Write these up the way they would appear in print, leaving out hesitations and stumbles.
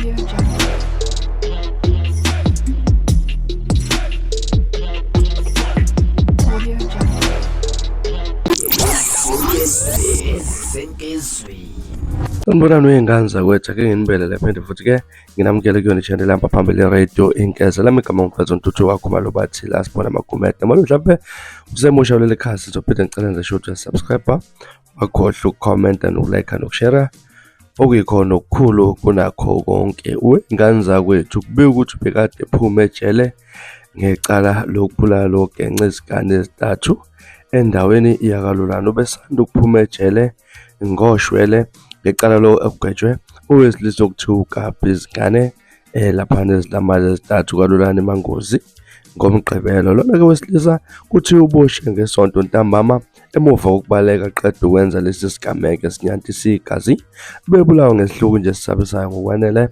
Audio Jungle. Audio Jungle. Sanibonani wey'ngane zakwethu, ake nginibelele phinde futhi-ke nginamukele kuyona i-channel lapha phambili radio Inkeza. Lami igama ngumfazi Ntuthu wakho malobathi la sibona amagumede. Noma mhlawumbe usemusha kuleli khasi ngizophinde ngicela nje show to subscribe, wakhohlwa ukucomment nokulike nokushare. Okuyikhona okukhulu kunakho konke. Wey'ngane zakwethu kubika ukuthi bekade ephume ejele ngecala lokubulala logenca izingane ezintathu endaweni yakalulana. Ubesanda ukuphuma ejele ngoshwele ngecala lo okugwetshwe owesilisa okuthiwa uKapa izingane laphana ezilamazi ezintathu kalulana eMangozi ngomgqibelo. Lona-ke wesilisa kuthiwa uboshe ngesonto ntambama emuva kokubaleka qeda ukwenza lesi sigameko esinyantisa igazi. Bebulawa ngesihluku nje sisabisayo ngokwanele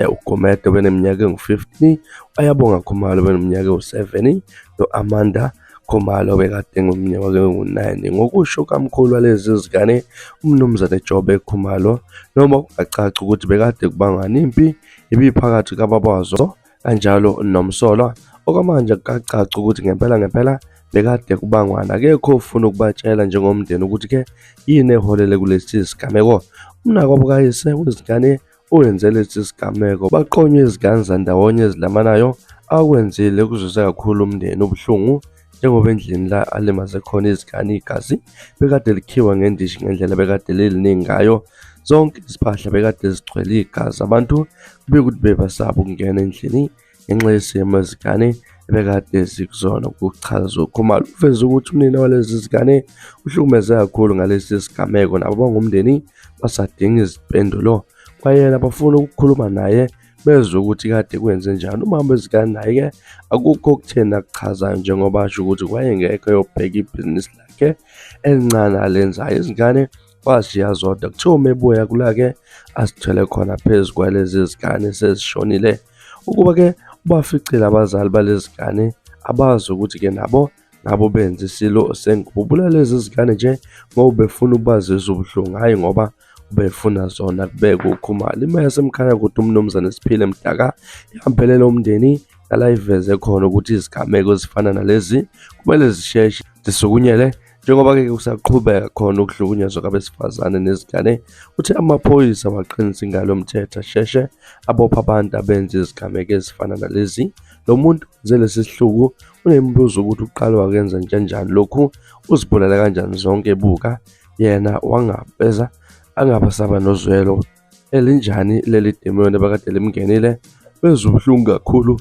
uGomede weneminyaka engu-15, ayabonga Khumalo weneminyaka ewu-7 no-Amanda Khumalo bekade ngomnyaka engu-9. Ngokusho kamkhulu walezi zingane umnumzane Jobe Khumalo, noma kungacaci ukuthi bekade kubangani impi ibiphakathi kababazo kanjalo nomsolwa. Okwamanje kucaca ukuthi ngempela bekade kubangwana. Akekho ufuna ukubatshela njengomndeni ukuthi-ke yini eholele kulesi sigameko. Umnakwabo kayise wezingane owenze lesi sigameko baqonywe izingane zandawonye ezilamanayo akwenzile kuzwisa kakhulu umndeni ubuhlungu, njengoba endlini la alimaze khona izingane igazi bekade likhiwa ngendishi ngendlela bekade liliningi ngayo. Zonke iziphahla bekade zigcwele igazi. Abantu kubika ukuthi bebasaba ukungena endlini ngenxa yesimo ezingane bekade zikuzona. Ukuchaza uKhumalo uveze ukuthi umnini walezi zingane uhlukumeze kakhulu ngalesi sigameko, nabo bangumndeni basadinga izimpendulo kwayena bafuna ukukhuluma naye bezwe ukuthi kade kwenze njani. Umama wezingane naye-ke akukho okutheni akuchazayo njengoba asho ukuthi wayengekho eyobheka ibhizinisi lakhe elincane alenzayo. Izingane washiya zodwa, kuthiwa uma ebuya kula-ke asithwele khona phezu kwalezi zingane sezishonile. Ukuba-ke ubaficile abazali balezi zingane abazi ukuthi-ke nabo benze isilo sengububula lezi zingane nje ngoba befuna ukubazisa ubuhlungu, hhayi ngoba befuna zona kubeka uKhumalo. Ima yasemkhaya kude umnumzane Siphile Mdaka ihambelele umndeni la iveze khona ukuthi izigameko ezifana nalezi kumele zisheshe zisukunyele, njengoba-ke kusaqhubeka khona ukuhlukunyezwa kwabesifazane nezingane. Uthi amaphoyisa waqinisa ingalo yomthetho asheshe abopha abantu abenza izigameko ezifana nalezi. Lo muntu wenze lesi sihluku unemibuzo ukuthi uqala wakwenza njani lokhu, uzibulala kanjani zonke ebuka yena wangabeza angabasaba nozwelo elinjani leli demoni bekade limngenile. Bezwa ubuhlungu kakhulu,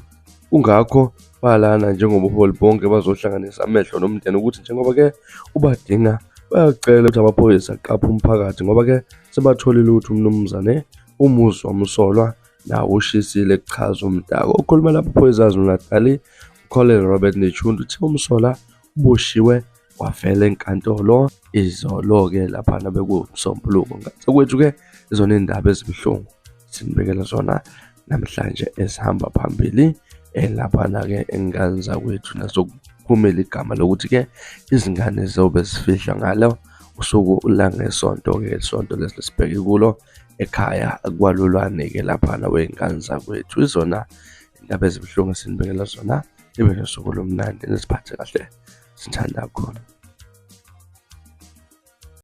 kungakho balana njengobuholi bonke bazohlanganisa amehlo nomndeni ukuthi njengoba-ke ubadinga bayacela ukuthi amaphoyisa aqaphe umphakathi, ngoba-ke sebatholile ukuthi umnumzane umuzi wamsolwa nawo ushisile kuchaza umdaka. Okhuluma lapho amaphoyisa aZulu-Natali uColonel Robert Nechundu uthi umsolwa uboshiwe wafela enkantolo izolo-ke laphana bekuwumsombuluko. Ngazakwethu-ke izona indaba ezibuhlungu sinibekela zona namhlanje ezihamba phambili laphana-ke engane zakwethu nasokuphumela igama lokuthi-ke izingane zobe zifihla ngalo usuku langesonto-ke isonto lesi sibheke kulo ekhaya kwalulwane-ke laphana wey'ngane zakwethu. Izona indaba ezibuhlungu sinibekela zona. Nibe nosuku lomnandi, nisiphathe kahle, sithanda kakhulu.